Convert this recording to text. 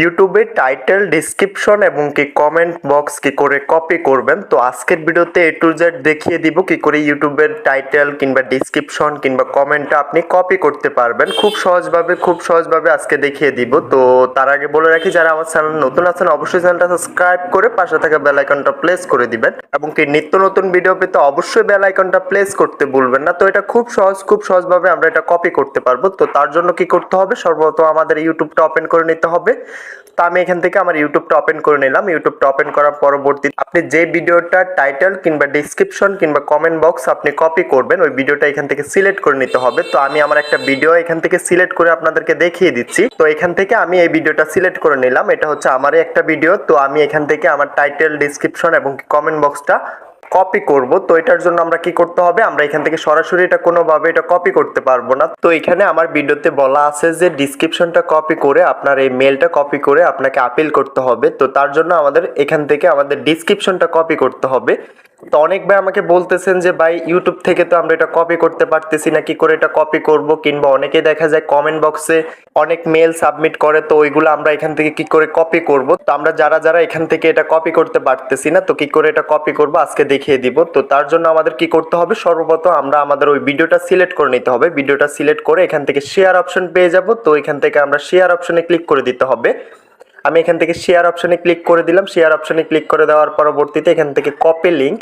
ইউটিউবে title, description এবং কি কমেন্ট বক্স কি করে কপি করবেন। তো আজকের ভিডিওতে এ টু জেড দেখিয়ে দিব কি করে ইউটিউবের টাইটেল কিংবা ডেসক্রিপশন কিংবা কমেন্টটা আপনি কপি করতে পারবেন খুব সহজভাবে আজকে দেখিয়ে দিব। তো তার আগে বলে রাখি, যারা আমার চ্যানেল নতুন আছেন অবশ্যই চ্যানেলটা সাবস্ক্রাইব করে পাশে থাকা বেল আইকনটা প্রেস করে দিবেন এবং কি নিত্য নতুন ভিডিও পেতে অবশ্যই বেল আইকনটা প্রেস করতে ভুলবেন না। তো এটা খুব সহজভাবে আমরা এটা কপি করতে পারবো। তো তার জন্য কি করতে হবে, সর্বপ্রথম আমাদের ইউটিউবটা ওপেন করে নিতে হবে। তো আমি এখান থেকে আমার ইউটিউবটা ওপেন করে নিলাম। ইউটিউবটা ওপেন করার পরবর্তীতে আপনি যে ভিডিওটা টাইটেল কিংবা ডেসক্রিপশন কিংবা কমেন্ট বক্স আপনি কপি করবেন, ওই ভিডিওটা এখান থেকে সিলেক্ট করে নিতে হবে। তো আমি আমার একটা ভিডিও এখান থেকে সিলেক্ট করে আপনাদেরকে দেখিয়ে দিচ্ছি। তো এখান থেকে আমি এই ভিডিওটা সিলেক্ট করে নিলাম, এটা হচ্ছে আমারই একটা ভিডিও। তো আমি এখান থেকে আমার টাইটেল, ডেসক্রিপশন এবং কমেন্ট বক্সটা কপি করব। তো এটার জন্য আমরা কি করতে হবে, আমরা এখান থেকে সরাসরি এটা কোনোভাবে এটা কপি করতে পারবো না। তো এখানে আমার ভিডিওতে বলা আছে যে ডিসক্রিপশনটা কপি করে আপনার এই মেলটা কপি করে আপনাকে আপিল করতে হবে। তো তার জন্য আমাদের এখান থেকে আমাদের ডিসক্রিপশনটা কপি করতে হবে। তো অনেক ভাই আমাকে বলতেছেন যে ভাই ইউটিউব থেকে তো আমরা এটা কপি করতে পারতেছি না, কি করে এটা কপি করব, কিংবা অনেকে দেখা যায় কমেন্ট বক্সে অনেক মেল সাবমিট করে, তো ওইগুলো আমরা এখান থেকে কি করে কপি করব। তো আমরা যারা এখান থেকে এটা কপি করতে পারতেছি না, তো কি করে এটা কপি করব আজকে দেখিয়ে দিব। তো তার জন্য আমাদের কি করতে হবে, সর্বপ্রথম আমরা আমাদের ওই ভিডিওটা সিলেক্ট করে নিতে হবে। ভিডিওটা সিলেক্ট করে এখান থেকে শেয়ার অপশন পেয়ে যাব। তো এখান থেকে আমরা শেয়ার অপশনে ক্লিক করে দিতে হবে। আমি এখান থেকে শেয়ার অপশনে ক্লিক করে দিলাম। শেয়ার অপশনে ক্লিক করে দেওয়ার পরবর্তীতে এখান থেকে কপি লিঙ্ক